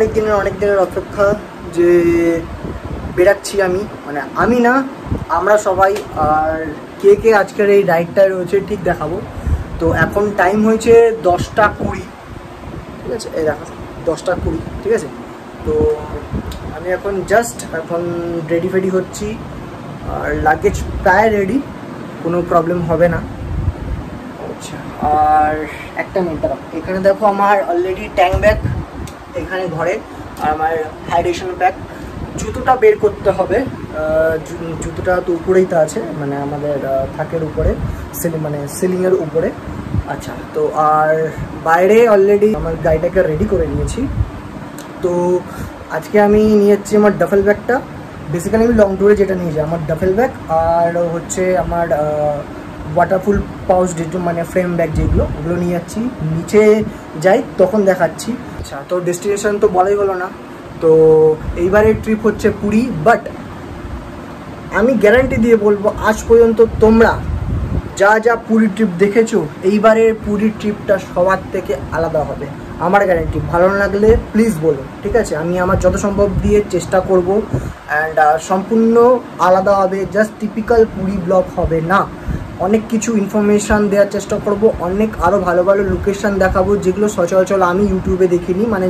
অনেক দিনের অপেক্ষা যে বেরাচ্ছি আমি, মানে আমি না, আমরা সবাই। আর কে কে আজকের এই রাইডটায় রয়েছে ঠিক দেখাবো। তো এখন টাইম হয়েছে 10:20, ঠিক আছে? এই দেখো 10:20, ঠিক আছে? তো আমি এখন রেডি ফেডি হচ্ছি, আর লাগেজ প্রায় রেডি, কোনো প্রবলেম হবে না। আচ্ছা, আর একটা মিনিট দাঁড়াও, এখানে দেখো আমার অলরেডি ট্যাঙ্ক ব্যাগ এখানে ঘরে, আর আমার হাইড্রেশন ব্যাগ। জুতোটা বের করতে হবে, জুতোটা তো উপরেই তো আছে, মানে আমাদের থাকের উপরে, সিলিংয়ের উপরে। আচ্ছা, তো আর বাইরে অলরেডি আমার গাড়িটাকে রেডি করে নিয়েছি। তো আজকে আমি নিয়ে যাচ্ছি আমার ডাফেল ব্যাগটা। বেসিক্যালি আমি লং ট্যুরে যেটা নিয়ে যাই, আমার ডাফেল ব্যাগ, আর হচ্ছে আমার ওয়াটারপ্রুফ পাউচ, যেগুলো মানে ফ্রেম ব্যাগ যেগুলো, ওগুলো নিয়ে যাচ্ছি। নিচে যাই তখন দেখাচ্ছি। আচ্ছা, তো ডেস্টিনেশন তো বলাই হলো না। তো এইবারের ট্রিপ হচ্ছে পুরী, বাট আমি গ্যারান্টি দিয়ে বলবো আজ পর্যন্ত তোমরা যা যা পুরী ট্রিপ দেখেছো, এইবারের পুরী ট্রিপটা সবার থেকে আলাদা হবে, আমার গ্যারান্টি। ভালো না লাগলে প্লিজ বলো, ঠিক আছে? আমি আমার যত সম্ভব দিয়ে চেষ্টা করব, অ্যান্ড সম্পূর্ণ আলাদা হবে, জাস্ট টিপিক্যাল পুরী ব্লগ হবে না। অনেক কিছু ইনফরমেশান দেওয়ার চেষ্টা করব, অনেক আরও ভালো ভালো লোকেশান দেখাবো, যেগুলো সচরাচর আমি ইউটিউবে দেখিনি। মানে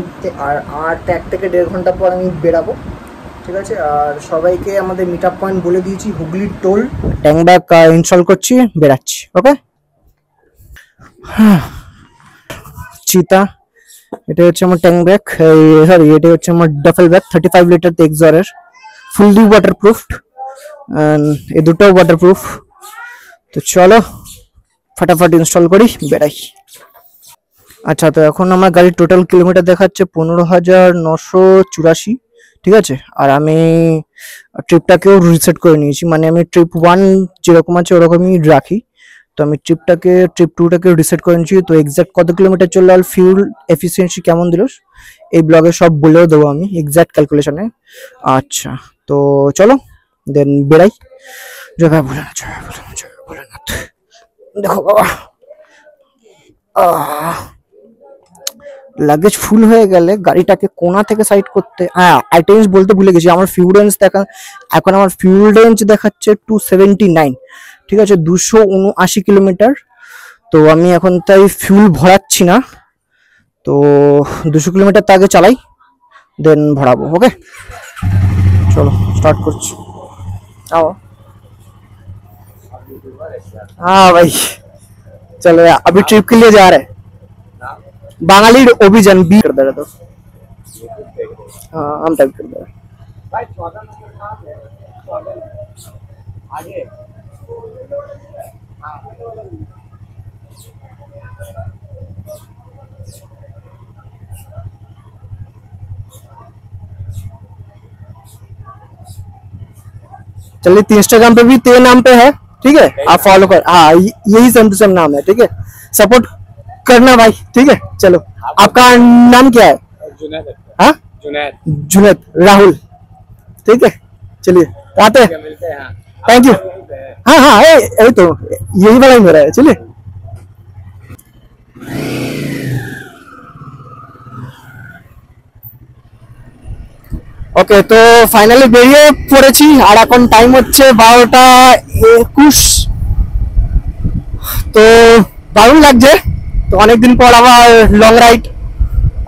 আর 1 থেকে 1.5 ঘন্টা পর আমি বেরাবো, ঠিক আছে? আর সবাইকে আমাদের মিট আপ পয়েন্ট বলে দিয়েছি, Hooghly toll. Tank bag install করছি, বেরাচ্ছি। ওকে, চিতা, এটা হচ্ছে আমার ট্যাঙ্ক ব্যাগ, সরি এটা হচ্ছে আমার ডাফেল ব্যাগ, 35 লিটার এক্সরের, ফুললি ওয়াটারপ্রুফ, এই দুটোও ওয়াটারপ্রুফ। তো চলো ফটাফট ইনস্টল করি, বেরাই। আচ্ছা, তো এখন আমার গাড়ির টোটাল কিলোমিটার দেখাচ্ছে 15,984, ঠিক আছে? আর আমি ট্রিপটাকেও রিসেট করে নিয়েছি, মানে আমি ট্রিপ 1 যেরকম আছে ওরকমই রাখি। তো আমি ট্রিপ 2টাকে রিসেট করে নিয়েছি। তো এক্স্যাক্ট কত কিলোমিটার চললো আর ফিউল এফিসিয়েন্সি কেমন দিল, এই ব্লগে সব বলেও দেবো আমি এক্স্যাক্ট ক্যালকুলেশনে। আচ্ছা, তো চলো দেন বেরাই। জয় ভোলেনাথ, জয় ভোলেনাথ, জয় ভোলেনাথ। দেখো বাবা, লাগেজ ফুল হয়ে গেলে গাড়িটাকে কোনা থেকে সাইড করতে, হ্যাঁ আইটেমস বলতে ভুলে গেছি, আমার ফিউল রেঞ্জ এখন আমার ফিউল রেঞ্জ দেখাচ্ছে 279, ঠিক আছে? 279 কিলোমিটার। তো আমি এখন তাই ফিউল ভরাচ্ছি না, তো 200 কিলোমিটার তো আগে চালাই, দেন ভরাবো। ओके चलो स्टार्ट করছি। आओ, हाँ भाई चलो यार, अभी ट्रिप के लिए जा रहे हैं। बांगाली ओबिजन बी कर दे रहे तो, हाँ हम टाइप कर दे रहे भाई। 14 नंबर आगे चलिए। इंस्टाग्राम पे भी तेरे नाम पे है, ठीक है? आप फॉलो कर, हाँ यही सेम टू सेम नाम है, ठीक है? सपोर्ट करना भाई, ठीक है? चलो, आपका नाम क्या है? जुनैद। हाँ जुनैद राहुल, ठीक है? चलिए आते हैं, थैंक यू। हाँ हाँ यही तो, यही वाला ही मेरा है, चलिए। ওকে, তো ফাইনালি বেরিয়ে পড়েছি, আর এখন টাইম হচ্ছে 12:21। তো দারুণ লাগছে, তো অনেকদিন পর আবার লং রাইড,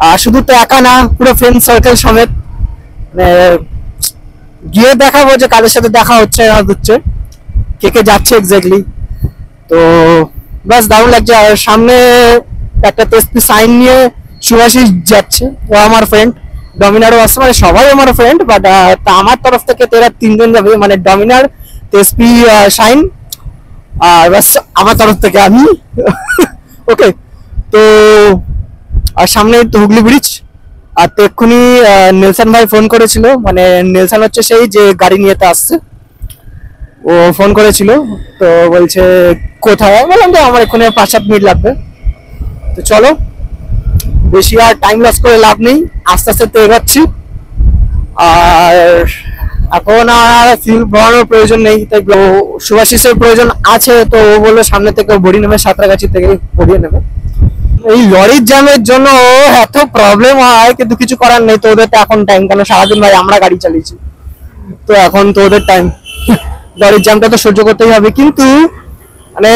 আর শুধু তো একা না, পুরো ফ্রেন্ড সার্কেল সমেত। গিয়ে দেখাবো যে কাদের সাথে দেখা হচ্ছে না হচ্ছে, কে কে যাচ্ছে এক্স্যাক্টলি। তো বাস দারুণ লাগছে। আর সামনে একটা তেজপি সাইন নিয়ে সুভাষিস যাচ্ছে, ও আমার ফ্রেন্ড। ডমিনারও আসছে, মানে সবাই আমার ফ্রেন্ড, বাট আমার তরফ থেকে তেরা 3 জন যাবে, মানে ডমিনার, তেজপি, শাইন, আর বাস আমার তরফ থেকে আমি। ওকে, তো আর সামনে তো হুগলি ব্রিজ। আর তো এক্ষুনি নেলসন ভাই ফোন করেছিল, মানে নেলসন হচ্ছে সেই যে গাড়ি নিয়েতে আসছে, ও ফোন করেছিল। তো বলছে কোথায়, বললাম যে আমার এক্ষুনি 5-7 মিনিট লাগবে। তো চলো, বেশি আর টাইম লস করে লাভ নেই, আস্তে আস্তে তো এগোচ্ছি। আর এখন আর ফিউল ভরানোর প্রয়োজন নেই, তাই সুভাষিসের প্রয়োজন আছে। তো ও বললো সামনে থেকে ভরিয়ে নেবে, সাঁতরাগাছি থেকে ভরিয়ে নেবে। এই লরির জ্যামের জন্য এত প্রবলেম হয়, কিন্তু কিছু করার নেই। তো ওদের তো এখন টাইম, কেন সারাদিন ভাই আমরা গাড়ি চালিয়েছি, তো এখন তো ওদের টাইম। লরির জ্যামটা তো সহ্য করতেই হবে। কিন্তু মানে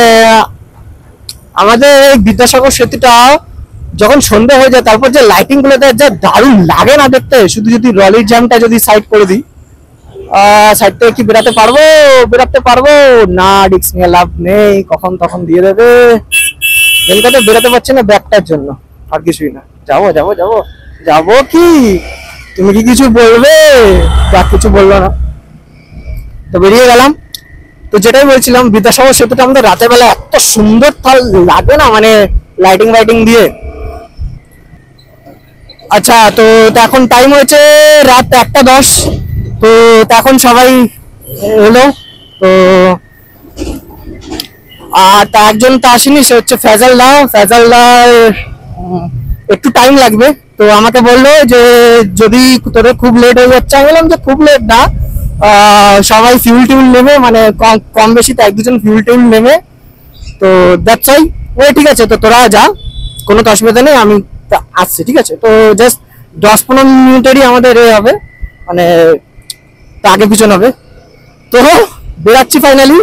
আমাদের এই বিদ্যাসাগর সেতুটা যখন সন্ধ্যা হয়ে যায়, তারপর যে লাইটিং গুলো দেয়, যা দারুণ লাগে না দেখতে। শুধু যদি লরির জ্যামটা যদি সাইড করে দিই, সাইড থেকে কি বেরাতে পারবো না, রিস্ক নিয়ে লাভ নেই, কখন তখন দিয়ে দেবে। রেলকাতে বেরোতে পারছি না ব্যাগটার জন্য, আর কিছুই না। যাবো কি, তুমি কি কিছু বলবে? বা কিছু বললো না, তো বেরিয়ে গেলাম। তো যেটাই বলছিলাম, বিদ্যাসাগর সেতুটা আমাদের রাতের বেলা এত সুন্দর লাগে না, মানে লাইটিং দিয়ে। আচ্ছা, তো এখন টাইম হয়েছে রাত 1:10। তো এখন সবাই এলো। তো আর তা একজন তো আসেনি, সে হচ্ছে ফেজালদা একটু টাইম লাগবে। তো আমাকে বললো যে যদি তোদের খুব লেট হয়ে যাচ্ছে, আমি বললাম যে খুব লেট না, সবাই ফিউল টিউল নেবে, মানে কম বেশি তো 1-2 জন ফিউল টিউল নেবে। তো দ্যাটস ওয়াই ঠিক আছে, তো তোরা যা, কোনো তো অসুবিধা নেই, আমি আসছি, ঠিক আছে। তো জাস্ট 10-15 মিনিটেরই আমাদের হবে, মানে আগে পিছন হবে। তো বেরাচ্ছি ফাইনালি।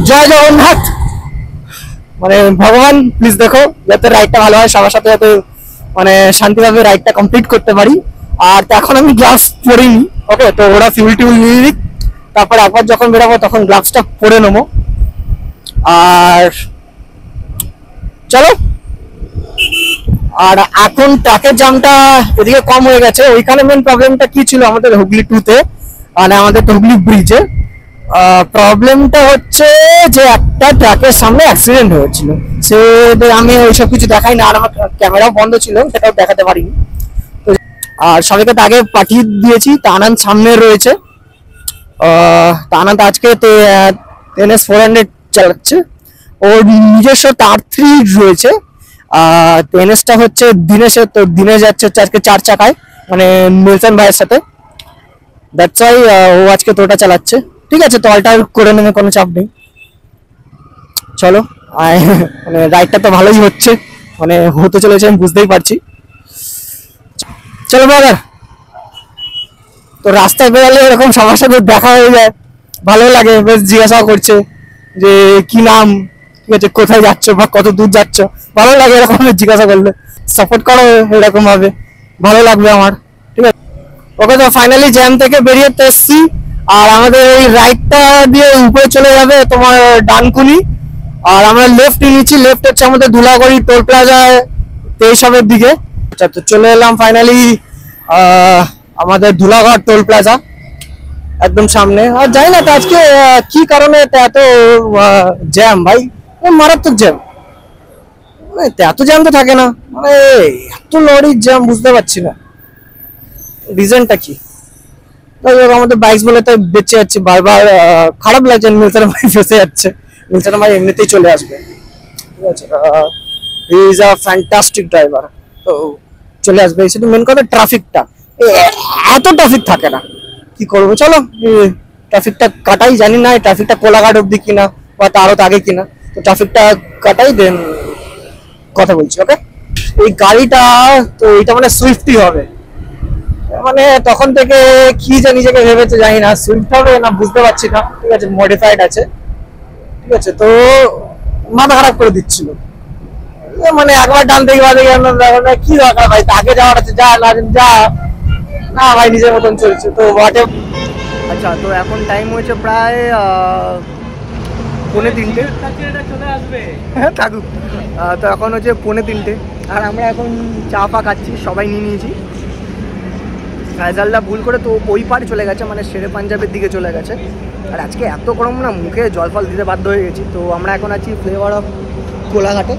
জয় জগন্নাথ। মানে ভগবান প্লিজ দেখো যাতে রাইডটা ভালো হয়, সবার সাথে যাতে মানে শান্তিভাবে রাইডটা কমপ্লিট করতে পারি। আর এখন আমি গ্লাভস পরিনি, ওকে। তো ওরা ফিউল টিউল নিয়ে দিক, তারপর একবার যখন বেরাবো তখন গ্লাভসটা পরে নেবো। আর চলো। আর এখন ট্রাকের জামটা এদিকে কম হয়ে গেছে। ওইখানে মেন প্রবলেমটা কি ছিল আমাদের হুগলি 2-তে, মানে আমাদের হুগলি ব্রিজে প্রবলেমটা হচ্ছে যে একটা ট্রাকের সামনে অ্যাক্সিডেন্ট হয়েছিল। সে আমি ওইসব কিছু দেখাই না, আর আমার ক্যামেরাও বন্ধ ছিল, সেটাও দেখাতে পারিনি। তো আর সবাইকে তো আগে পাঠিয়ে দিয়েছি। তানান সামনে রয়েছে, তানান আজকে NS 400 চালাচ্ছে, ওর নিজস্ব তার 3 রয়েছে। NS-টা হচ্ছে দিনেশের, তো দিনে যাচ্ছে হচ্ছে আজকে 4 চাকায়, মানে মিলসন ভাইয়ের সাথে। দ্যাটস ওয়াই ও আজকে তোটা চালাচ্ছে, ঠিক আছে। তো অল্টার করে নেবে, কোনো চাপ নেই। চলো, মানে রাইডটা তো ভালোই হচ্ছে, মানে হতে চলেছে আমি বুঝতেই পারছি। চলো ব্রাদার। তো রাস্তায় বেরোলে এরকম সবার সাথে দেখা হয়ে যায়, ভালো লাগে, বেশ জিজ্ঞাসা করছে যে কি নাম, ঠিক আছে, কোথায় যাচ্ছ বা কত দূর যাচ্ছ, ভালো লাগে এরকম জিজ্ঞাসা করলে। সাপোর্ট করো এরকম ভাবে, ভালো লাগবে আমার, ঠিক আছে। ওকে, তো ফাইনালি জ্যাম থেকে বেরিয়ে তো এসছি। আর আমাদের এই রাইডটা দিয়ে উপরে চলে যাবে তোমার ডানকুনি, আর আমরা লেফট নিয়েছি। লেফট হচ্ছে আমাদের ধুলাগড়ি টোল প্লাজায় এইসবের দিকে। আচ্ছা, তো চলে এলাম ফাইনালি আমাদের ধুলাগড় টোল প্লাজা একদম সামনে। আর জানি না তো আজকে কি কারণে এত জ্যাম, ভাই মারাত্মক জ্যাম। এত জ্যাম তো থাকে না, মানে এত লরির জ্যাম, বুঝতে পারছি না রিজনটা কি। আমাদের বাইক বলে তো বেঁচে যাচ্ছে, বারবার খারাপ লাগছে। মিলসন ভাই ফেসে যাচ্ছে, মিলসন ভাই এমনিতেই চলে আসবে, ঠিক আছে। He is a fantastic driver, তো চলে আসবে। শুধু মেন কথা ট্রাফিকটা, এত ট্রাফিক থাকে না, কি করবো। চলো ট্রাফিকটা কাটাই, জানি না ট্রাফিকটা কোলাঘাট অব্দি কিনা বা তারও আগে কিনা। তো ট্রাফিকটা কাটাই, দেন কথা বলছি, ওকে। এই গাড়িটা তো এটা মানে সুইফটই হবে, মানে তখন থেকে কি জানি নিজেকে ভেবেছে, জানি না সুইফট হবে না, বুঝতে পারছি না, ঠিক আছে। মডিফাইড আছে, ঠিক আছে। তো মাথা খারাপ করে দিচ্ছিল, মানে একবার ডান থেকে বাদে কি দরকার ভাই, আগে যাওয়ার আছে, যা না ভাই, নিজের মতন চলছে তো হোয়াটে। আচ্ছা, তো এখন টাইম হয়েছে প্রায় 2:45 চলে আসবে, থাকুক। তো এখন হচ্ছে 2:45, আর আমরা এখন চা ফা খাচ্ছি, সবাই নিয়ে নিয়েছি। ফয়জালদা ভুল করে তো ওই পারে চলে গেছে, মানে শেরে পাঞ্জাবের দিকে চলে গেছে। আর আজকে এত গরম না, মুখে জল ফল দিতে বাধ্য হয়ে গেছি। তো আমরা এখন আছি ফ্লেভার অফ কোলাঘাটে,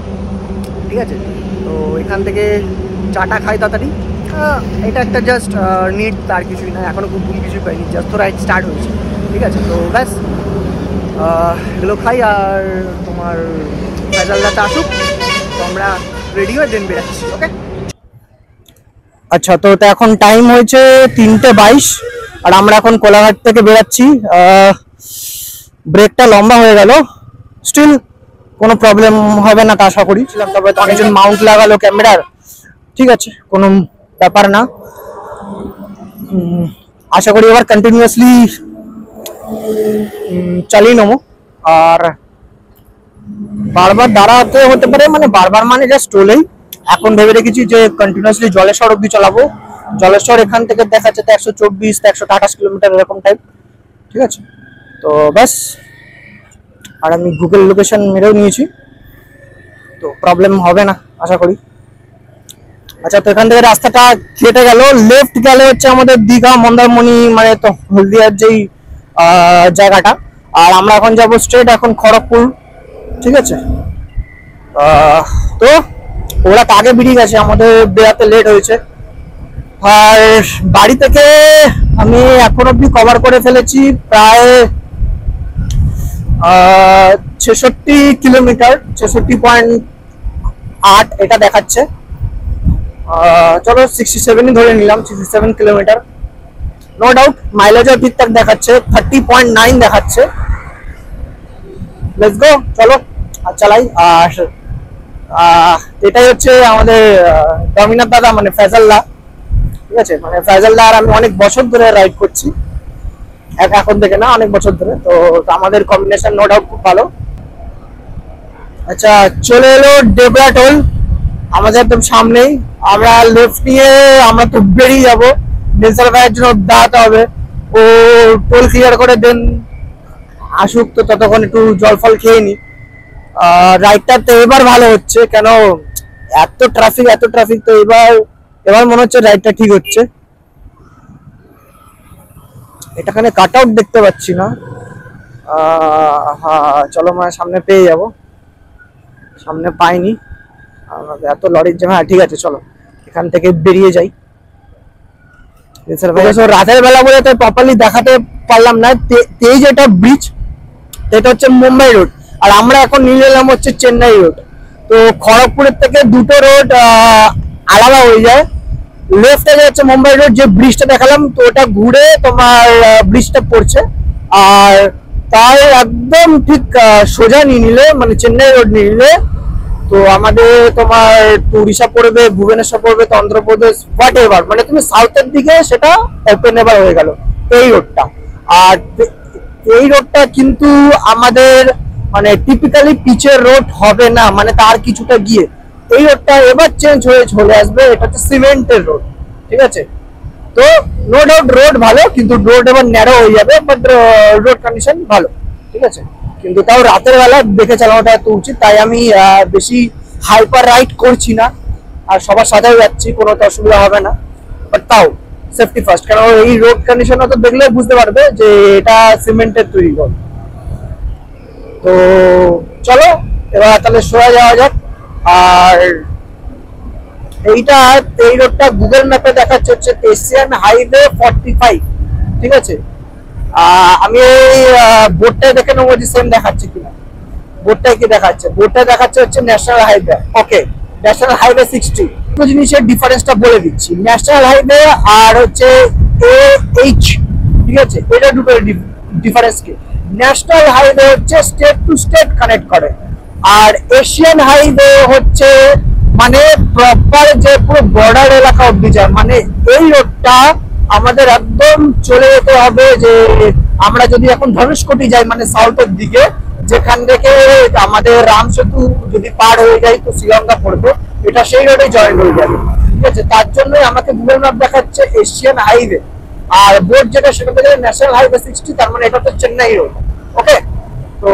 ঠিক আছে। তো এখান থেকে চাটা খাই তাড়াতাড়ি। এটা একটা জাস্ট নিট, তার কিছুই না, এখনও খুব কিছুই পাইনি, জাস্ট তো রাইড স্টার্ট হয়েছে, ঠিক আছে। তো ব্যাস এগুলো খাই, আর তোমার ফয়জালদাটা আসুক, তো আমরা রেডি হয়ে দেন বেরাচ্ছি, ওকে। আচ্ছা, তো এখন টাইম হয়েছে 3:22, আর আমরা এখন কোলাঘাট থেকে বেরাচ্ছি। ব্রেকটা লম্বা হয়ে গেল, স্টিল কোনো প্রবলেম হবে না তা আশা করি। তবে অনেকজন মাউন্ট লাগালো ক্যামেরার, ঠিক আছে, কোনো ব্যাপার না। আশা করি এবার কন্টিনিউয়াসলি চালিয়ে নেবো। আর বারবার দাঁড়াতে হতে পারে, মানে বারবার মানে জাস্ট টোলেই। এখন ভেবে রেখেছি যে কন্টিনিউয়াসলি জলেশ্বর অব্দি চালাবো। জলেশ্বর এখান থেকে দেখাচ্ছে তো 124 128 কিলোমিটার এরকম টাইপ, ঠিক আছে। তো ব্যাস, আর আমি গুগল লোকেশন মেরেও নিয়েছি, তো প্রবলেম হবে না আশা করি। আচ্ছা, তো এখান থেকে রাস্তাটা কেটে গেল, লেফট গেলে হচ্ছে আমাদের দীঘা মন্দারমণি, মানে তো হলদিয়ার যেই জায়গাটা। আর আমরা এখন যাব স্ট্রেট এখন খড়গপুর, ঠিক আছে। তো ওরা তো আগে বেরিয়ে গেছে, আমাদের বেরাতে লেট হয়েছে। আর বাড়ি থেকে আমি এখন অব্দি কভার করে ফেলেছি প্রায় 66 কিলোমিটার, 66.8 এটা দেখাচ্ছে। চলো 67ই ধরে নিলাম, 67 কিলোমিটার। নো ডাউট মাইলেজও ঠিকঠাক দেখাচ্ছে, 30.9 দেখাচ্ছে। লেটস গো, চলো আর চালাই। আর এটাই হচ্ছে আমাদের ডমিনার দাদা, মানে ফয়সাল্লাহ, ঠিক আছে। মানে ফয়সাল্লাহ আর আমি অনেক বছর ধরে রাইড করছি, এখন থেকে না, অনেক বছর ধরে। তো আমাদের কম্বিনেশন নো ডাউট খুব ভালো। আচ্ছা, চলে এলো ডেবরা টোল আমাদের একদম সামনেই। আমরা লেফট নিয়ে আমরা তো বেরিয়ে যাবো, নেসার ভাইয়ের জন্য দাঁড়াতে হবে। ও টোল ক্লিয়ার করে দেন আসুক, তো ততক্ষণ একটু জল ফল খেয়ে নি। রাইডটা তো এবার ভালো হচ্ছে, কেন এত ট্রাফিক, তো এবার মনে হচ্ছে রাইডটা ঠিক হচ্ছে। এটাখানে কাট আউট দেখতে পাচ্ছি না। হ্যাঁ চলো, মানে সামনে পেয়ে যাব, সামনে পাইনি, এত লরির জ্যাম। হ্যাঁ ঠিক আছে, চলো এখান থেকে বেরিয়ে যাই। রাতের বেলা বলে তো প্রপারলি দেখাতে পারলাম না। এই যেটা ব্রিজ, এটা হচ্ছে মুম্বাই রোড, আর আমরা এখন নিয়ে এলাম হচ্ছে চেন্নাই রোড। তো খড়গপুরের থেকে দুটো রোড আলাদা হয়ে যায়। লেফটে যাচ্ছে মুম্বাই রোড, যে ব্রিজটা দেখালাম, তো ওটা ঘুরে তোমার ব্রিজটা পড়ছে। আর তার একদম ঠিক সোজা নিয়ে নিলে, মানে চেন্নাই রোড নিয়ে নিলে, তো আমাদের তোমার উড়িষ্যা পড়বে, ভুবনেশ্বর পড়বে, তো অন্ধ্রপ্রদেশ, হোয়াট এভার, মানে তুমি সাউথের দিকে সেটা ওপেন এভার হয়ে গেল এই রোডটা। আর এই রোডটা কিন্তু আমাদের মানে টিপিক্যালি পিচের রোড হবে না, মানে তার কিছুটা গিয়ে এই রোডটা এবার চেঞ্জ হয়ে চলে আসবে, এটা হচ্ছে সিমেন্টের রোড, ঠিক আছে। তো নো ডাউট রোড ভালো, কিন্তু রোড এবার ন্যারো হয়ে যাবে, বাট রোড কন্ডিশন ভালো, ঠিক আছে। কিন্তু তাও রাতের বেলা দেখে চালানোটা তো উচিত, তাই আমি বেশি হাইপার রাইড করছি না। আর সবার সাথেও যাচ্ছি, কোনো তো অসুবিধা হবে না, বাট তাও সেফটি ফার্স্ট। কারণ এই রোড কন্ডিশন তো দেখলে বুঝতে পারবে যে এটা সিমেন্টের তৈরি রোড। তো চলো এবার তাহলে সোজা যাওয়া যাক। আর এই রোডটা গুগল ম্যাপে দেখাচ্ছে হচ্ছে এশিয়ান হাইওয়ে 45, ঠিক আছে। আমি এই বোর্ডটাই দেখে নেবো যে সেম দেখাচ্ছে কিনা। বোর্ডটাই কি দেখাচ্ছে? বোর্ডটা দেখাচ্ছে হচ্ছে ন্যাশনাল হাইওয়ে, ওকে, ন্যাশনাল হাইওয়ে 60। তো জিনিসের ডিফারেন্সটা বলে দিচ্ছি। ন্যাশনাল হাইওয়ে আর হচ্ছে AH, ঠিক আছে, এটা দুটো ডিফারেন্স কি? ন্যাশনাল হাইওয়ে হচ্ছে স্টেট টু স্টেট কানেক্ট করে, আর এশিয়ান হাইওয়ে হচ্ছে মানে প্রপার যে পুরো বর্ডার এলাকা অব্দি যায়। মানে এই রোডটা আমাদের একদম চলে যেতে হবে, যে আমরা যদি এখন ধনুষকোটি যাই, মানে সাউথের দিকে, যেখান থেকে আমাদের রাম সেতু যদি পার হয়ে যায় তো শ্রীলঙ্কা পড়বে, এটা সেই রোডে জয়েন হয়ে যাবে, ঠিক আছে। তার জন্য আমাকে গুগল ম্যাপ দেখাচ্ছে এশিয়ান হাইওয়ে, আর বোর্ড যেটা সেটা থেকে ন্যাশনাল হাইওয়ে 60, তার মানে এটা তো চেন্নাই রোড, ওকে। তো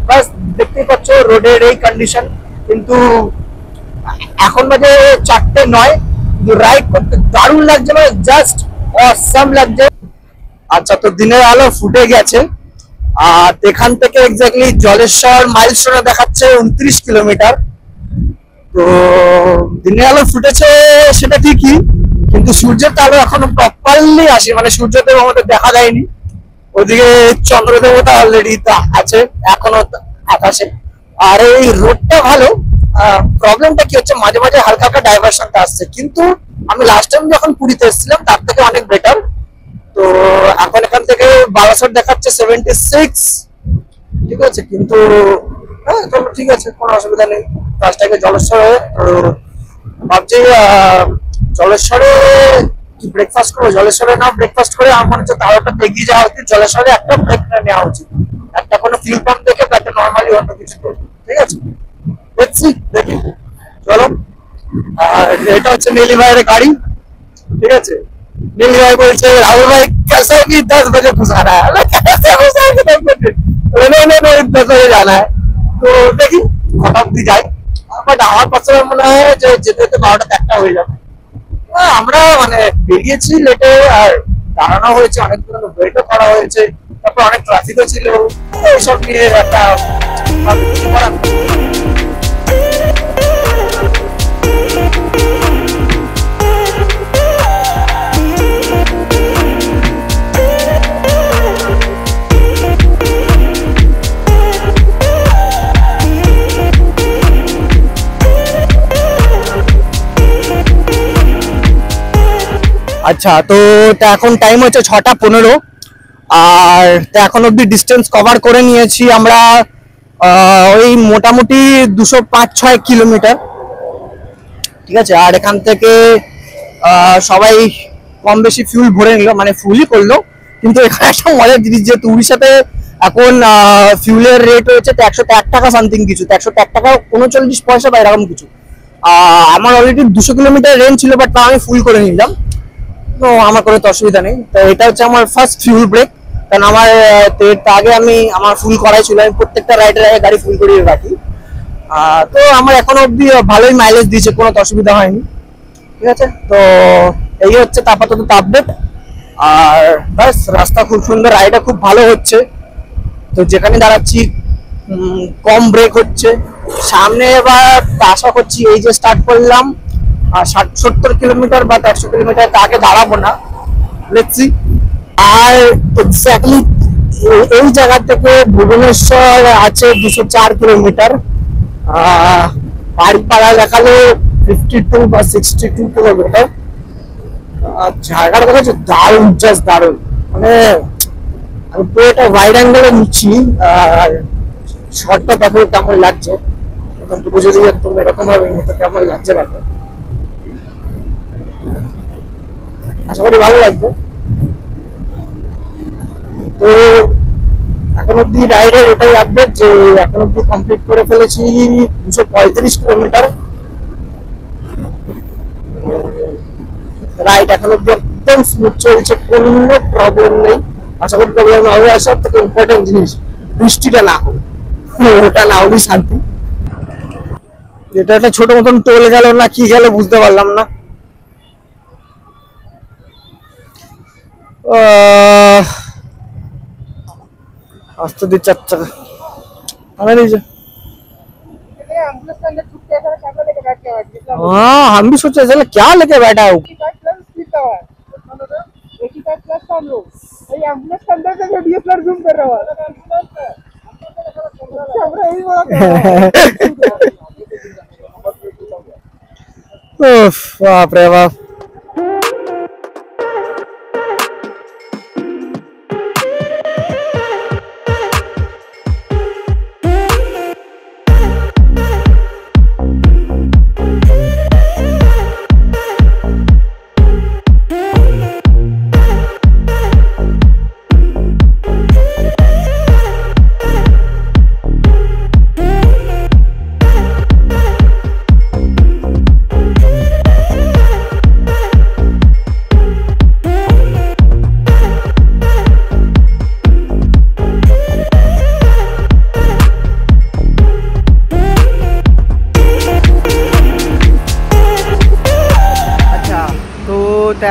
বাস দেখতেই পাচ্ছ রোডের এই কন্ডিশন। কিন্তু এখন বাজে 4:09, রাইড করতে দারুণ লাগছে, মানে জাস্ট অসাম লাগছে। আচ্ছা, তো দিনের আলো ফুটে গেছে, আর এখান থেকে এক্স্যাক্টলি জলেশ্বর মাইলস্টোনে দেখাচ্ছে 29 কিলোমিটার। তো দিনের আলো ফুটেছে সেটা ঠিকই, কিন্তু সূর্যের আলো এখনো প্রপারলি আসে, মানে সূর্যদেব আমাদের দেখা যায়নি। ওদিকে চন্দ্রদেবতা অলরেডি আছে এখনো আকাশে। আর এই রোডটা ভালো, প্রবলেমটা কি হচ্ছে, মাঝে মাঝে হালকা হালকা ডাইভারশনটা আসছে, কিন্তু আমি লাস্ট টাইম যখন পুরীতে এসেছিলাম তার থেকে অনেক বেটার। তো এখন এখান থেকে বারাসত দেখাচ্ছে 76, ঠিক আছে, কিন্তু হ্যাঁ চলো ঠিক আছে, কোনো অসুবিধা নেই। ফার্স্টটাকে জলেশ্বরে ভাবছি জলেশ্বরে কি ব্রেকফাস্ট করবো, জলেশ্বরে না ব্রেকফাস্ট করে আমার মনে হচ্ছে তাহলে এগিয়ে যাওয়া উচিত, জলেশ্বরে একটা ব্রেক নেওয়া উচিত, একটা কোনো ফিল পাম্প দেখে তাকে নর্মালি অন্য কিছু করবো, ঠিক আছে দেখছি দেখি চলো। আর এটা হচ্ছে নীলি ভাইয়ের গাড়ি, ঠিক আছে। नीली भाई बोलते राहुल भाई कैसे भी 10 बजे घुसाना है, कैसे घुसाएंगे 10 बजे, नहीं 10 बजे जाना है, तो देखी কটা অব্দি যাই। বাট আমার পাশে মনে হয় যে যেতে যেতে 12টা 1টা হয়ে যাবে। আমরা মানে বেরিয়েছি লেটে, আর দাঁড়ানো হয়েছে অনেকক্ষণ, ওয়েটও করা হয়েছে, তারপর অনেক ট্রাফিকও ছিল, এইসব নিয়ে একটা কিছু করার আচ্ছা। তো এখন টাইম হচ্ছে 6টা 15, আর এখন অব্দি ডিস্টেন্স কভার করে নিয়েছি আমরা ওই মোটামুটি 205-6 কিলোমিটার, ঠিক আছে। আর এখান থেকে সবাই কম বেশি ফিউল ভরে নিল, মানে ফুলই করলো। কিন্তু এখানে একটা মজার জিনিস, যেহেতু উড়িষ্যাতে এখন ফিউলের রেট হয়েছে 101 টাকা সামথিং কিছু, 101 টাকা 39 পয়সা বা এরকম কিছু। আমার অলরেডি 200 কিলোমিটার রেঞ্জ ছিল, বাট আমি ফুল করে নিলাম, তো আমার কোনো তো অসুবিধা নেই। তো এটা হচ্ছে আমার ফার্স্ট ফিউল ব্রেক, কারণ আমার আগে আমার ফুল করাই ছিল, আমি প্রত্যেকটা রাইডের আগে গাড়ি ফুল করিয়ে রাখি। তো আমার এখনো অব্দি ভালোই মাইলেজ দিয়েছে, কোনো অসুবিধা হয়নি, ঠিক আছে। তো এই হচ্ছে আপাতত আপডেট। আর ব্যাস, রাস্তা খুব সুন্দর, রাইডটা খুব ভালো হচ্ছে। তো যেখানে দাঁড়াচ্ছি কম ব্রেক হচ্ছে। সামনে এবার আশা করছি এই যে স্টার্ট করলাম 60-70 কিলোমিটার বা 100 কিলোমিটার আগে দাঁড়াবো না, দেখছি। আর এক্স্যাক্টলি এই জায়গা থেকে ভুবনেশ্বর আছে 204 কিলোমিটার, বাড়িপাড়া দেখালো 52 বা 62 কিলোমিটার। জায়গাটা দেখা যাচ্ছে দারুণ, জাস্ট দারুণ। মানে আমি পুরো একটা ওয়াইড অ্যাঙ্গেলে নিচ্ছি, আর শর্টটা দেখো কেমন লাগছে, এখন তো বুঝে দিয়ে তুমি এরকম ভাবে কেমন লাগছে ব্যাপার, আশা করি ভালো লাগবে। তো এখন অব্দি রাইডের এটাই আপডেট যে এখন অব্দি কমপ্লিট করে ফেলেছি 235 কিলোমিটার রাইড। এখন অব্দি একদম স্মুথ চলছে, কোনো প্রবলেম নেই। আশা করি প্রবলেম হবে। আর সব থেকে ইম্পর্টেন্ট জিনিস, বৃষ্টিটা না হোক, ওটা না হলেই শান্তি। এটা একটা ছোট মতন টোল গেল না কি গেল বুঝতে পারলাম না। आस्ते दी चाचा हमें नहीं हाँ हम भी सोचे चले क्या लेके बैठा हूँ। बाप रे बाप।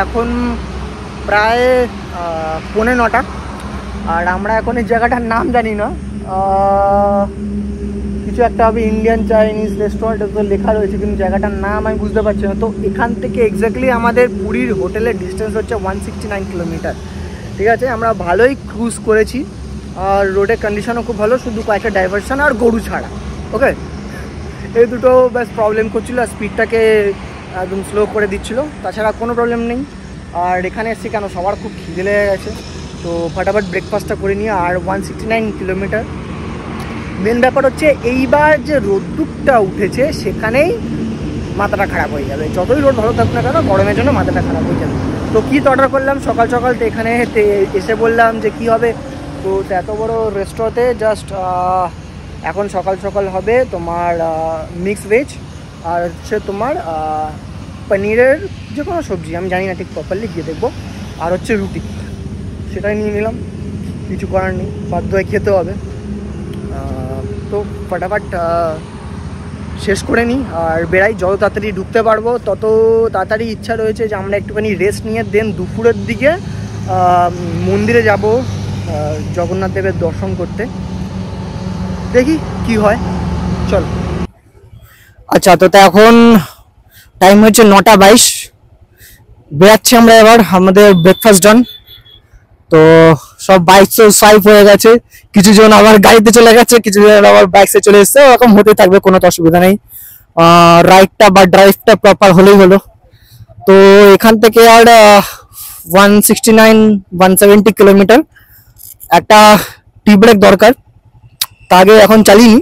এখন প্রায় 9:15 আর আমরা এখন এই জায়গাটার নাম জানি না, কিছু একটা হবে ইন্ডিয়ান চাইনিজ রেস্টুরেন্ট তো লেখা রয়েছে, কিন্তু জায়গাটার নাম আমি বুঝতে পারছি না। তো এখান থেকে এক্স্যাক্টলি আমাদের পুরীর হোটেলের ডিস্টেন্স হচ্ছে 169 কিলোমিটার, ঠিক আছে। আমরা ভালোই ক্রুজ করেছি, আর রোডের কন্ডিশনও খুব ভালো, শুধু কয়েকটা ডাইভারশন আর গরু ছাড়া, ওকে। এই দুটো ব্যাস প্রবলেম করছিল, আর স্পিডটাকে একদম স্লো করে দিচ্ছিল, তাছাড়া কোনো প্রবলেম নেই। আর এখানে এসেছি কেন, সবার খুব খিদে লেগে গেছে, তো ফটাফট ব্রেকফাস্টটা করে নিয়ে। আর 169 কিলোমিটার মেন ব্যাপার হচ্ছে এইবার যে রোদ্দুরটা উঠেছে সেখানেই মাথাটা খারাপ হয়ে যাবে। যতই রোদ ভালো থাকুক না কেন, গরমের জন্য মাথাটা খারাপ হয়ে যাবে। তো কী অর্ডার করলাম সকাল সকাল, তো এখানে এসে বললাম যে কি হবে, তো এত বড় রেস্টুরেন্টে জাস্ট এখন সকাল সকাল হবে তোমার মিক্স ভেজ, আর হচ্ছে তোমার পনিরের যে কোনো সবজি, আমি জানি না ঠিক প্রপারলি, গিয়ে দেখবো, আর হচ্ছে রুটি, সেটাই নিয়ে নিলাম। কিছু করার নেই, বাধ্য হয়ে খেতে হবে। তো ফটাফট শেষ করে নিই আর বেড়াই। যত তাড়াতাড়ি ঢুকতে পারবো তত তাড়াতাড়ি ইচ্ছা রয়েছে যে আমরা একটুখানি রেস্ট নিয়ে দেন দুপুরের দিকে মন্দিরে যাব জগন্নাথ দেবের দর্শন করতে। দেখি কি হয়, চল। আচ্ছা, তো এখন টাইম হচ্ছে 9:22, বেরাচ্ছি আমরা এবার। আমাদের ব্রেকফাস্ট ডান, তো সব বাইক সাইড হয়ে গেছে, কিছু জন আবার গাড়িতে চলে গেছে, কিছু জন আবার বাইকে চলে এসছে। ওরকম হতে থাকবে, কোনো তো অসুবিধা নেই। রাইডটা বা ড্রাইভটা প্রপার হলেই হলো। তো এখান থেকে আর 169-170 কিলোমিটার, একটা টি ব্রেক দরকার, তা আগে এখন চালিয়ে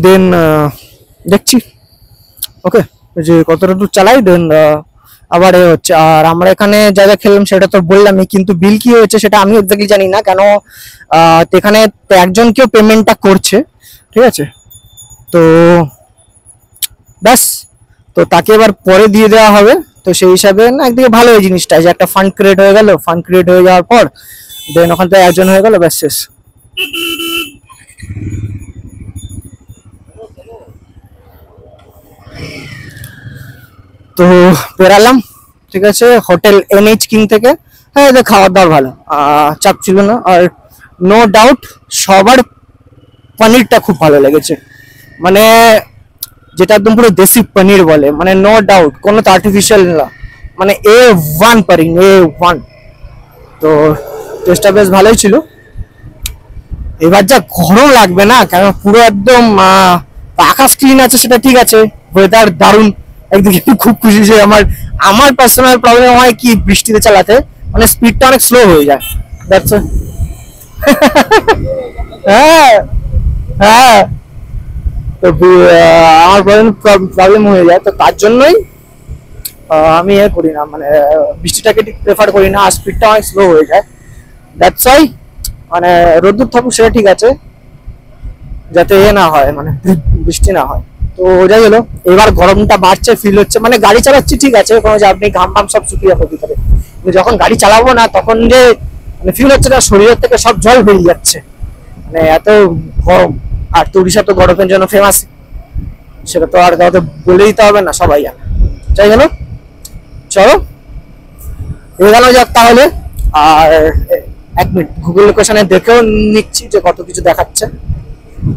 দেন দেখছি ওকে যে কতটা দূর চালাই, দেন আবার এ হচ্ছে। আর আমরা এখানে যা যা খেলাম সেটা তো বললামই, কিন্তু বিল কি হয়েছে সেটা আমি এক্স্যাক্টলি জানি না, কেন এখানে একজন কেউ পেমেন্টটা করছে, ঠিক আছে? তো ব্যাস, তো তাকে এবার পরে দিয়ে দেওয়া হবে। তো সেই হিসাবে না, একদিকে ভালো এই জিনিসটা যে একটা ফান্ড ক্রিয়েট হয়ে গেল, ফান্ড ক্রিয়েট হয়ে যাওয়ার পর দেন ওখান থেকে একজন হয়ে গেল, ব্যাস শেষ। তো বেরালাম, ঠিক আছে, হোটেল NH কিং থেকে। হ্যাঁ, এদের খাবার দাবার ভালো, চাপ ছিল না। আর নো ডাউট সবার পনিরটা খুব ভালো লেগেছে, মানে যেটা একদম পুরো দেশি পনির বলে, মানে নো ডাউট, কোনো তো আর্টিফিশিয়াল না, মানে A1 পনির, A1। তো টেস্টটা বেশ ভালোই ছিল। এবার যা গরম লাগবে না, কারণ পুরো একদম আকাশ ক্লিন আছে সেটা ঠিক আছে, ওয়েদার দারুণ। একদিকে খুব খুশি যে আমার পার্সোনাল প্রবলেম হয় কি বৃষ্টিতে চালাতে, মানে স্পিডটা অনেক স্লো হয়ে যায়। দ্যাটস হ্যাঁ হ্যাঁ, তো আমার প্রবলেম হয়ে যায়, তো তার জন্যই আমি করি না, মানে বৃষ্টিটাকে ঠিক প্রেফার করি না, আর স্পিডটা অনেক স্লো হয়ে যায়। দ্যাটস ওয়াই মানে রোদ্দুর থাকুক সেটা ঠিক আছে, যাতে না হয়, মানে বৃষ্টি না হয়। তো যাই হলো, এবার গরমটা বাড়ছে ফিল হচ্ছে, মানে গাড়ি চালাচ্ছি ঠিক আছে, কোনো যে আপনি ঘাম সব শুকিয়ে যাবে ভিতরে, কিন্তু যখন গাড়ি চালাবো না তখন যে মানে ফিল হচ্ছে না শরীরের থেকে সব জল বেরিয়ে যাচ্ছে, মানে এত গরম। আর তো উড়িষ্যা তো গরমের জন্য ফেমাস, সেটা তো আর কাউকে বলে দিতে হবে না, সবাই জানে। যাই হলো, চলো এগানো যাক তাহলে। আর 1 মিনিট গুগল লোকেশনে দেখেও নিচ্ছি যে কত কিছু দেখাচ্ছে।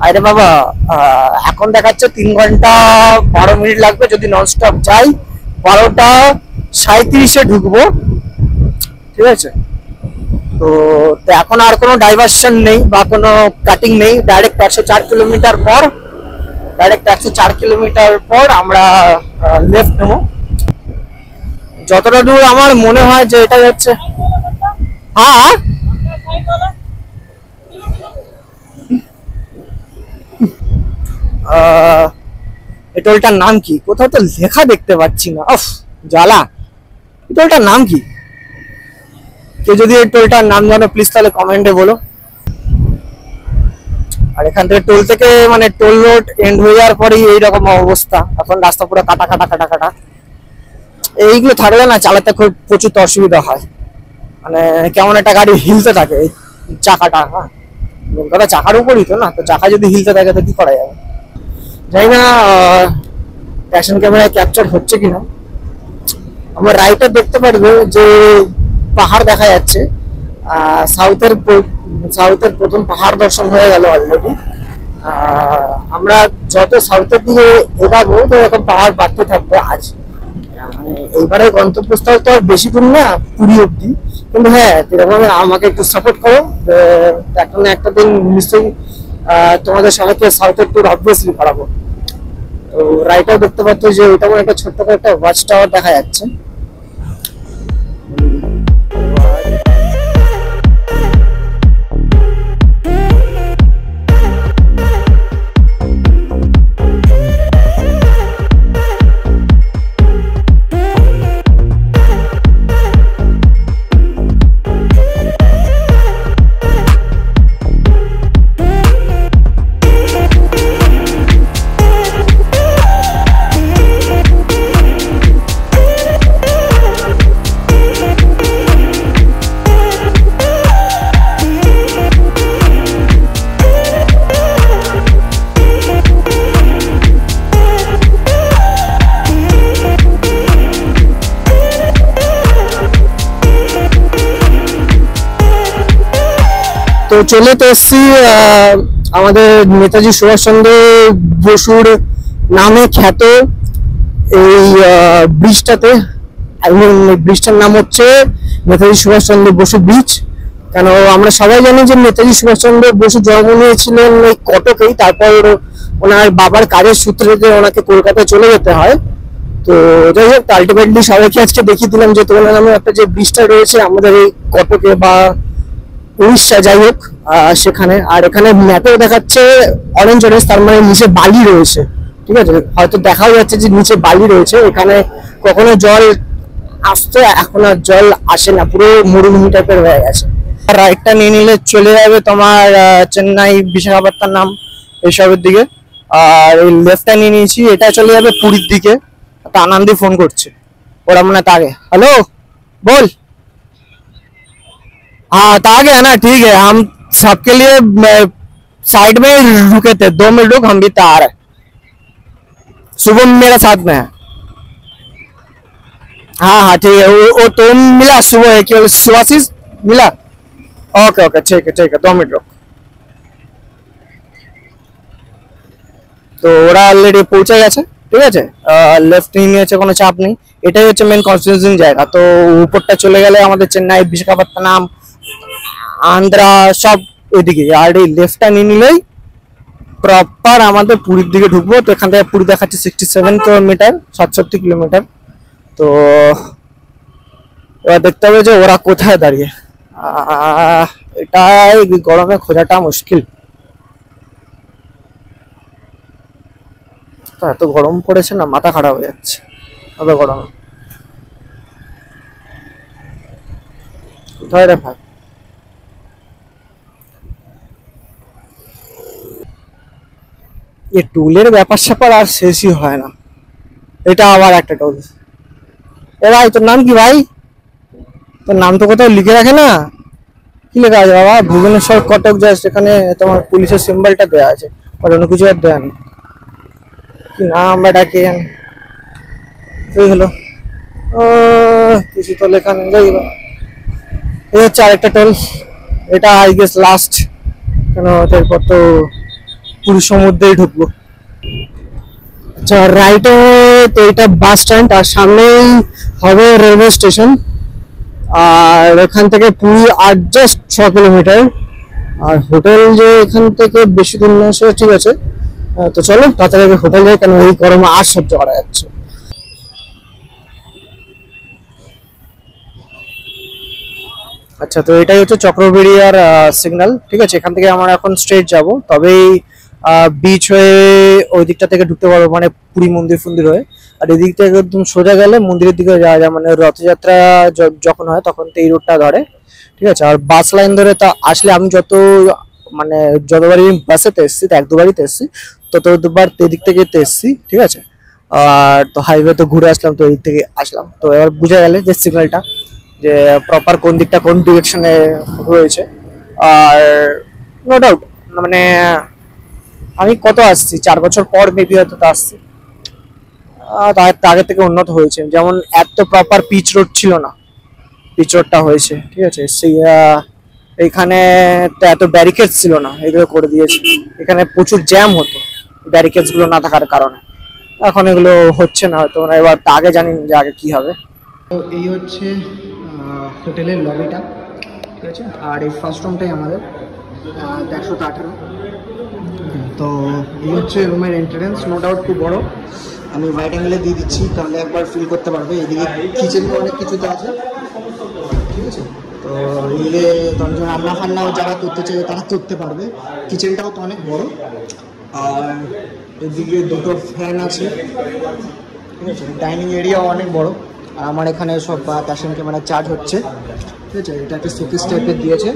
আরে বাবা, এখন দেখাচ্ছে 3 ঘন্টা 12 মিনিট লাগবে যদি ননস্টপ যাই। 12:37 ঢুকবো, ঠিক আছে? তো এখন আর কোনো ডাইভারশন নেই বা কোনো কাটিং নেই, ডাইরেক্ট 104 কিলোমিটার পর, আমরা লেফট নেবো। যতটা দূর আমার মনে হয় যে এটা হচ্ছে, হ্যাঁ এই টোলটার নাম কি? কোথাও তো লেখা দেখতে পাচ্ছি না, অফ জ্বালা। এই টোলটার নাম কি? কেউ যদি এই টোলটার নাম জানো প্লিজ তাহলে কমেন্টে বলো। আর এখান থেকে টোল থেকে মানে টোল রোড এন্ড হয়ে যাওয়ার পরেই এইরকম অবস্থা, এখন রাস্তা পুরো কাটা কাটা কাটা কাটা। এইগুলো থাকলে না চালাতে খুব প্রচুর অসুবিধা হয়, মানে কেমন একটা গাড়ি হিলতে থাকে চাকাটা। হ্যাঁ, কথা চাকার উপরই তো, না তো চাকা যদি হিলতে থাকে তো কি করা যাবে। জানি না অ্যাকশন ক্যামেরায় ক্যাপচার হচ্ছে কিনা। আমার রাইটে দেখতে পারবে যে পাহাড় দেখা যাচ্ছে, সাউথের প্রথম পাহাড় দর্শন হয়ে গেল অলরেডি। আমরা যত সাউথের দিকে এগাবো তো এরকম পাহাড় বাড়তে থাকবে। আজ এইবারে গন্তব্যস্থল তো বেশি দূর না, পুরী অব্দি, কিন্তু হ্যাঁ এরকম আমাকে একটু সাপোর্ট করো, একটা না একটা দিন নিশ্চয়ই তোমাদের সবাইকে সাউথের ট্যুর অবভিয়াসলি করাবো। তো রাইটাও দেখতে পাচ্ছ যে ওইটা একটা ছোট্ট করে একটা ওয়াচ টাওয়ার দেখা যাচ্ছে। চলে তো এসছি আমাদের নেতাজি সুভাষচন্দ্র বসুর নামে খ্যাত এই ব্রিজটাতে। এবং ব্রিজটার নাম হচ্ছে নেতাজি সুভাষচন্দ্র বসু ব্রিজ। কেন আমরা সবাই জানি যে নেতাজি সুভাষচন্দ্র বসু জন্ম নিয়েছিলেন এই কটকেই, তারপর ওনার বাবার কাজের সূত্রে ওনাকে কলকাতায় চলে যেতে হয়। তো যাই হোক, আলটিমেটলি সবাইকে আজকে দেখিয়ে দিলাম যে তোমার নামে একটা যে ব্রিজটা রয়েছে আমাদের এই কটকে বা উড়িষ্যা, যাই হোক সেখানে। আর এখানে ম্যাপেও দেখাচ্ছে অরেঞ্জ অরেঞ্জ, তার মানে নিচে বালি রয়েছে। ঠিক আছে, হয়তো দেখাও যাচ্ছে যে নিচে বালি রয়েছে। এখানে কখনো জল আসতো, এখন আর জল আসে না, পুরো মরুভূমি টাইপের হয়ে গেছে। রাইটটা নিয়ে নিলে চলে যাবে তোমার চেন্নাই, বিশাখাপত্তনম এইসবের দিকে। আর এই লেফটটা নিয়ে নিয়েছি, এটা চলে যাবে পুরীর দিকে। একটা আনন্দি ফোন করছে, ওরা মনে তাকে। হ্যালো बोल। हाँ तो आ गया ना, ठीक है। हम सबके लिए साइड में रुके थे, 2 मिनट रुक, हम भी आ रहे। सुबह मेरा साथ में है। हाँ हाँ ठीक है, वो तो मिला सुबह, केवल सुभाषिस मिला। ओके ओके ठीक है 2 मिनट रुक। তো ওরা অলরেডি পৌঁছে গেছে, ঠিক আছে। লেফট নিয়ে নিয়েছে, কোনো চাপ নেই। এটাই হচ্ছে মেন কনফিউজিং জায়গা। তো উপরটা চলে গেলে আমাদের চেন্নাই, বিশাখাপত্তনম, আন্ধ্রা সব ওইদিকে। আর এই লেফটটা নিয়ে নিলেই প্রপার আমাদের পুরীর দিকে ঢুকবো। তো এখান থেকে পুরী দেখাচ্ছে 67 কিলোমিটার, 67 কিলোমিটার। তো এবার দেখতে হবে যে ওরা কোথায় দাঁড়িয়ে। এটা গরমে খোঁজাটা মুশকিল। এত গরম পড়েছে না, মাথা খারাপ হয়ে যাচ্ছে এত গরম। কোথায় রে ভাই? এই টুলের ব্যাপার স্যাপার আর শেষই হয় না। এটা আবার একটা টুল। এ ভাই, তোর নাম কি ভাই? তোর নাম তো কোথাও লিখে রাখে না। কি লেখা আছে বাবা? ভুবনেশ্বর কটক জাস্ট, এখানে তোমার পুলিশের সিম্বলটা দেওয়া আছে, আর অন্য কিছু আর দেওয়া নেই। কি নাম বেটা, কে জানে। এই হলো, কিছু তো লেখা নেই। যাই হোক, এই হচ্ছে আরেকটা টোল। এটা আই গেস লাস্ট, কেন এরপর তো পুরী সমুদ্রেই ঢুকবো। আচ্ছা, রাইটে তো এটা বাস স্ট্যান্ড, আর সামনেই হবে রেলওয়ে স্টেশন। আর এখান থেকে পুরী আর জাস্ট 6 কিলোমিটার। আর হোটেল যে এখান থেকে বেশি দূর না, সে ঠিক আছে। তো চলো তাড়াতাড়ি হোটেল যাই, কেন এই গরমে আর সহ্য করা যাচ্ছে। আচ্ছা, তো এটাই হচ্ছে চক্রবেড়িয়ার সিগন্যাল, ঠিক আছে। এখান থেকে আমরা এখন স্ট্রেট যাব, তবেই বিচ হয়ে ওই দিকটা থেকে ঢুকতে পারবো, মানে পুরী মন্দির ফন্দির হয়ে। আর এদিক থেকে একদম সোজা গেলে মন্দিরের দিকে যাওয়া যায়, মানে রথযাত্রা যখন হয় তখন তো এই রোডটা ধরে, ঠিক আছে। আর বাস লাইন ধরে তো আসলে আমি মানে যতবারই বাসেতে এসেছি, তো 1-2বারই তো এসেছি, ততবার এদিক থেকে তো এসেছি, ঠিক আছে। আর তো হাইওয়ে তো ঘুরে আসলাম, তো এদিক থেকে আসলাম। তো এবার বুঝা গেলে যে সিগন্যালটা যে প্রপার কোন দিকটা কোন ডিরেকশনে রয়েছে। আর নো ডাউট, মানে আমি কত আসছি, 4 বছর পর মেবি হয়তো তো আসছি। আগে থেকে উন্নত হয়েছে, যেমন এত প্রপার পিচ রোড ছিল না, পিচ রোডটা হয়েছে, ঠিক আছে। সেই এইখানে তো এত ব্যারিকেড ছিল না, এগুলো করে দিয়েছে। এখানে প্রচুর জ্যাম হতো ব্যারিকেডস গুলো না থাকার কারণে, এখন এগুলো হচ্ছে না হয়তো। এবার আগে জানি যে আগে কি হবে। তো এই হচ্ছে হোটেলের লবিটা, ঠিক আছে। আর এই ফার্স্ট রুমটাই আমাদের 118। তো এই হচ্ছে রুমের এন্ট্রেন্স, নো ডাউট খুব বড়। আমি হোয়াইট অ্যাঙ্গেলে দিয়ে দিচ্ছি, তাহলে একবার ফিল করতে পারবে। এদিকে কিচেনে অনেক কিছুতে আছে, ঠিক আছে। তো এলে তখন রান্না ফান্নাও যারা করতে চাইবে তারা করতে পারবে। কিচেনটাও তো অনেক বড়। আর এদিকে 2টো ফ্যান আছে, ঠিক আছে। ডাইনিং এরিয়াও অনেক বড়। আর আমার এখানে সব প্যাশন ক্যামেরা চার্জ হচ্ছে, ঠিক আছে। এটা একটা শোকেস টাইপের দিয়েছে।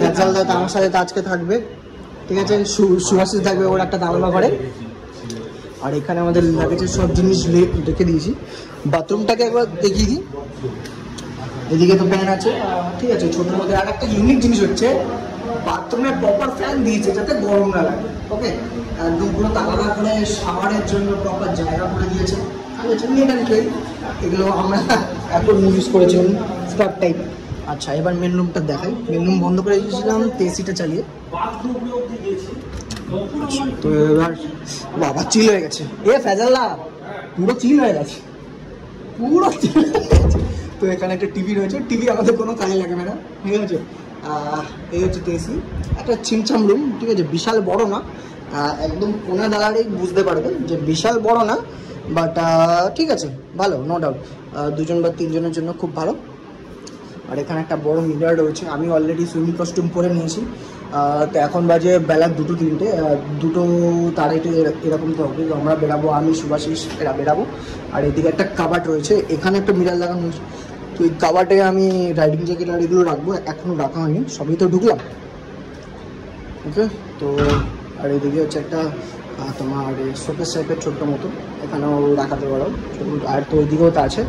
ফ্যাজাল দাদা আমার সাথে তো আজকে থাকবে, ঠিক আছে। সুভাষিস থাকবে ওর একটা দামলা ঘরে। আর এখানে আমাদের লাগেজের সব জিনিস রেখে দিয়েছি। বাথরুমটাকে একবার দেখিয়ে দিই। এদিকে তো ফ্যান আছে, ঠিক আছে। ছোটোর মধ্যে আর একটা ইউনিক জিনিস হচ্ছে, বাথরুমে প্রপার ফ্যান দিয়েছে যাতে গরম না লাগে। ওকে, একদম পুরো তালা করে শাওয়ারের জন্য প্রপার জায়গা করে দিয়েছে, ঠিক আছে। Neat and clean. এগুলো আমরা এখন ইউজ করেছিলাম স্টার টাইপ, আচ্ছা এবার মেন রুমটা দেখাই। মেন রুম বন্ধ করে দিয়েছিলাম এসিটা চালিয়ে। তো এবার বাবা চিল হয়ে গেছে। ফেজাল্লা পুরো চিল হয়ে গেছে, পুরো চিল হয়ে গেছে। তো এখানে একটা টিভি রয়েছে, টিভি আমাদের কোনো কাজে লাগে না, ঠিক আছে। এই হচ্ছে এসি, একটা ছিমছাম রুম, ঠিক আছে। বিশাল বড় না, একদম কোনা দাঁড়ালেই বুঝতে পারবেন যে বিশাল বড় না, বাট ঠিক আছে, ভালো, নো ডাউট। 2 জন বা 3 জনের জন্য খুব ভালো। আর এখানে একটা বড় মিরার রয়েছে। আমি অলরেডি সুইমিং কস্টিউম পরে নিয়েছি। তো এখন বাজে বেলা 2-3টে, 2 তার এরকম তো হবে। আমরা বেরাবো, আমি শুভাশিস এরা বেরাবো। আর এদিকে একটা কাবাট রয়েছে, এখানে একটা মিরার লাগানো হয়েছে। তো এই কাবাটে আমি রাইডিং জ্যাকেট আর এগুলো রাখবো, এখনও রাখা হয়নি, সবই তো ঢুকলাম, ওকে। তো আর এদিকে হচ্ছে একটা তোমার শোকেস টাইপের ছোট্ট মতো, এখানেও রাখাতে পারো। আর তো ওইদিকেও তো আছে,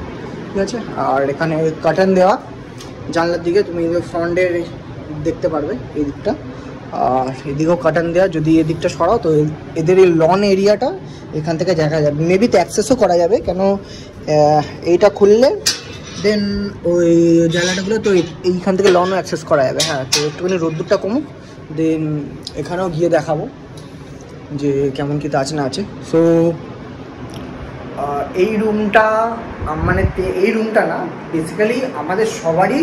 ঠিক আছে। আর এখানে কার্টেন দেওয়া জানলার দিকে, তুমি ফ্রন্টে দেখতে পারবে এই দিকটা। আর এদিকেও কার্টেন দেওয়া, যদি এদিকটা সরাও তো এদের এই লন এরিয়াটা এখান থেকে দেখা যাবে, মেবি তো অ্যাক্সেসও করা যাবে, কেন এইটা খুললে দেন ওই জানলাটাগুলো তো এইখান থেকে লনও অ্যাক্সেস করা যাবে। হ্যাঁ, তো একটুখানি রোদ্দুরটা কমুক, দেন এখানেও গিয়ে দেখাবো যে কেমন কী আছে না আছে। সো এই রুমটা মানে এই রুমটা না, বেসিক্যালি আমাদের সবারই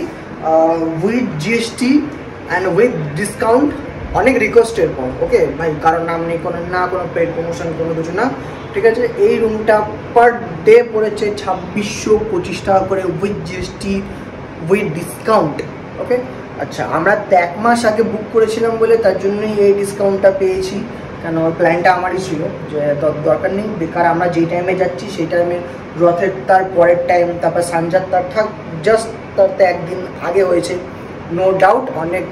with GST and with discount, অনেক রিকোয়েস্টের পর, ওকে ভাই, কারোর নাম নেই, কোনো পেড প্রমোশন, কোনো কিছু না, ঠিক আছে। এই রুমটা পার ডে পড়েছে 2625 টাকা করে উইথ জিএসটি উইথ ডিসকাউন্ট, ওকে। আচ্ছা, আমরা 1 মাস আগে বুক করেছিলাম বলে তার জন্যই এই ডিসকাউন্টটা পেয়েছি, কেন প্ল্যানটা আমারই ছিল যে দরকার নেই বেকার, আমরা যেই টাইমে যাচ্ছি সেই টাইমে রথের তার পরের টাইম, তারপর সানজাত্রার থাক, জাস্ট তার তো একদিন আগে হয়েছে, নো ডাউট অনেক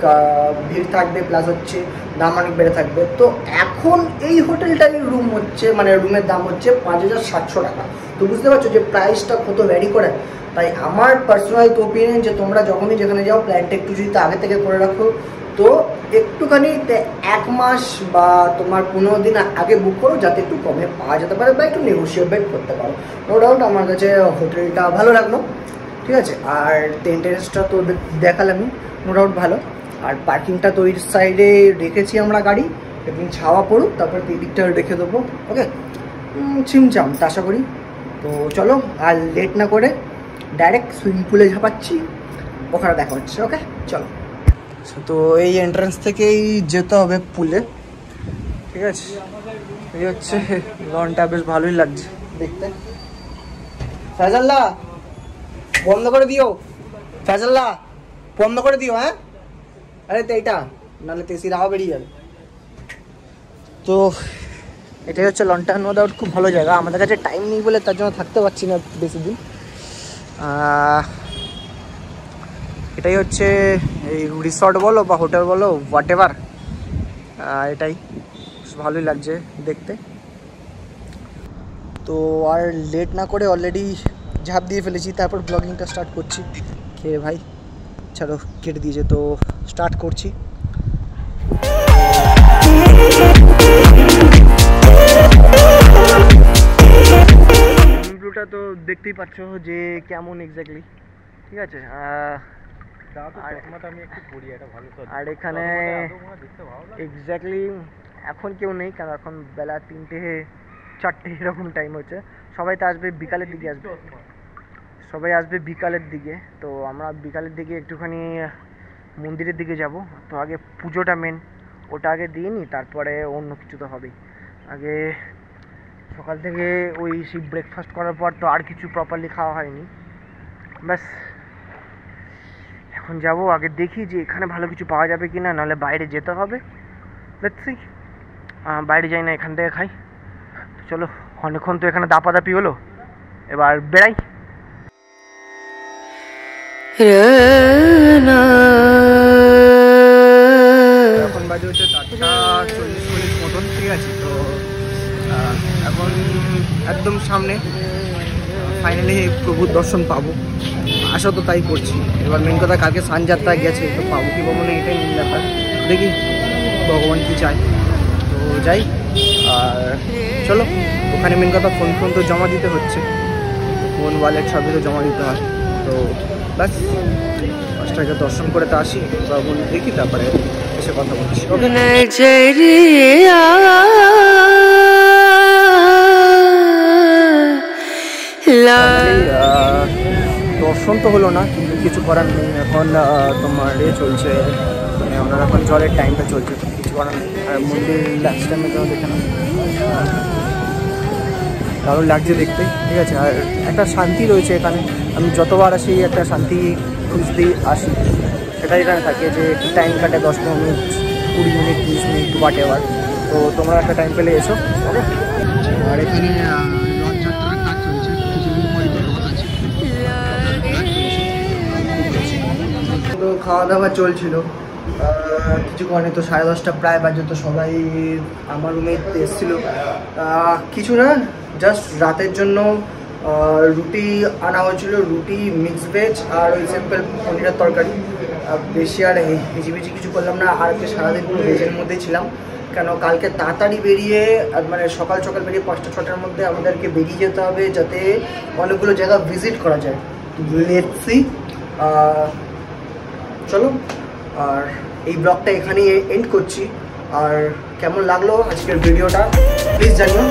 ভিড় থাকবে, প্লাস হচ্ছে দাম অনেক বেড়ে থাকবে। তো এখন এই হোটেলটারই রুম হচ্ছে, মানে রুমের দাম হচ্ছে 5700 টাকা। তো বুঝতে পারছো যে প্রাইসটা কত ভ্যারি করে। তাই আমার পার্সোনাল ওপিনিয়ন যে তোমরা যখনই যেখানে যাও প্ল্যানটা একটু যদি আগে থেকে করে রাখো, তো একটুখানি 1 মাস বা তোমার 15 দিন আগে বুক করো, যাতে একটু কমে পাওয়া যেতে পারে বা একটু নেগোশিয়েবল করতে পারো। নো ডাউট আমার কাছে হোটেলটা ভালো লাগলো, ঠিক আছে। আর টেন্টেন্সটা তো দেখালামই, নো ডাউট ভালো। আর পার্কিংটা তো ওই সাইডে রেখেছি আমরা গাড়ি, এবং ছাওয়া পড়ুক, তারপর এই দিকটা রেখে দেবো, ওকে। ছিমছাম আশা করি। তো চলো আর লেট না করে ডাইরেক্ট সুইমিং পুলে ঝাঁপাচ্ছি, ওখানে দেখা হচ্ছে, ওকে চলো। তো এই এন্ট্রান্স থেকেই যেতে হবে পুলে, ঠিক আছে। এই হচ্ছে লনটা, বেশ ভালোই লাগছে দেখতে। ফেজাল্লা বন্ধ করে দিও, ফেজাল্লা বন্ধ করে দিও, হ্যাঁ। আরে তো এইটা নাহলে তেসির হাওয়া বেরিয়ে যাবে। তো এটাই হচ্ছে লনটা, নো ডাউট খুব ভালো জায়গা। আমাদের কাছে টাইম নেই বলে তার জন্য থাকতে পারছি না বেশি দিন। এটাই হচ্ছে এই রিসর্ট বলো বা হোটেল বলো, হোয়াট এভার, এটাই ভালোই লাগছে দেখতে। তো আর লেট না করে অলরেডি ঝাঁপ দিয়ে ফেলেছি, তারপর ব্লগিংটা স্টার্ট করছি। খেয়ে ভাই ছাড়ো কেটে দিয়েছে, তো স্টার্ট করছি। ভিউটা তো দেখতেই পাচ্ছ যে কেমন এক্স্যাক্টলি, ঠিক আছে। আর এখানে এক্স্যাক্টলি এখন কেউ নেই, কারণ এখন বেলা 3-4 এরকম টাইম হচ্ছে। সবাই তো আসবে বিকালের দিকে, সবাই আসবে বিকালের দিকে। তো আমরা বিকালের দিকে একটুখানি মন্দিরের দিকে যাব। তো আগে পুজোটা মেন, ওটা আগে দিয়ে নিই, তারপরে অন্য কিছু তো হবেই। আগে সকাল থেকে ওই সেই ব্রেকফাস্ট করার পর তো আর কিছু প্রপারলি খাওয়া হয়নি, ব্যাস এখন যাব। আগে দেখি যে এখানে ভালো কিছু পাওয়া যাবে কি না, নাহলে বাইরে যেতে হবে। লেটস সি, বাইরে যাই না, এখান থেকে খাই। চলো, অনেকক্ষণ তো এখানে দাপাদাপি হলো, এবার বেড়াই। এখন বাজে হচ্ছে 4:40 মতন, ঠিক আছে। তো এখন একদম সামনে ফাইনালি প্রভুর দর্শন পাবো, আশা তো তাই করছি। এবার মেন কথা, কালকে সানযাত্রা গেছে, তো পাবো কি পাবো না এটাই মেন ব্যাপার। দেখি ভগবান কি চায়, তো যাই। আর চলো, ওখানে মেন কথা ফোন তো জমা দিতে হচ্ছে, ফোন ওয়ালেট সবই তো জমা দিতে হয়। তো বাস ফার্স্টটাকে দর্শন করে তো আসি, দেখি তারপরে এসে কথা বলছি। দর্শন তো হলো না, কিন্তু কিছু করার নেই। এখন তোমার চলছে, মানে ওনার এখন জলের টাইমটা চলছে, তো কিছু করার নেই। আর মন্দির লাস্ট টাইমে তো দেখে না, দারুণ লাগছে দেখতে, ঠিক আছে। আর একটা শান্তি রয়েছে এখানে, আমি যতবার আসি একটা শান্তি খুঁজতেই আসি, সেটাই এখানে থাকে যে একটু টাইম কাটে, 10-15 minute, 20 minute, 30 minute, what ever. তো তোমরা একটা টাইম পেলে এসো। আর এখানে রথযাত্রার কাজ চলছে, কিছুদিন পরে তো রথ আছে, তো খাওয়া দাওয়া চলছিল কিছুক্ষণে। তো 10:30 প্রায় বাজে, তো সবাই আমার রুমে এসেছিলো। কিছু না, জাস্ট রাতের জন্য রুটি আনা হয়েছিল, রুটি, মিক্স ভেজ আর ওই সিম্পল পনিরের তরকারি। বেশি আর হিজিবিজি কিছু করলাম না। আর আজকে সারাদিন পুরো ভেজের মধ্যেই ছিলাম, কেন কালকে তাড়াতাড়ি বেরিয়ে, মানে সকাল সকাল বেরিয়ে 5টা-6টার মধ্যে আমাদেরকে বেরিয়ে যেতে হবে, যাতে অনেকগুলো জায়গা ভিজিট করা যায়। লেটস সি, চলো। আর এই ব্লগটা এখানেই এন্ড করছি। আর কেমন লাগলো আজকের ভিডিওটা প্লিজ জানিও।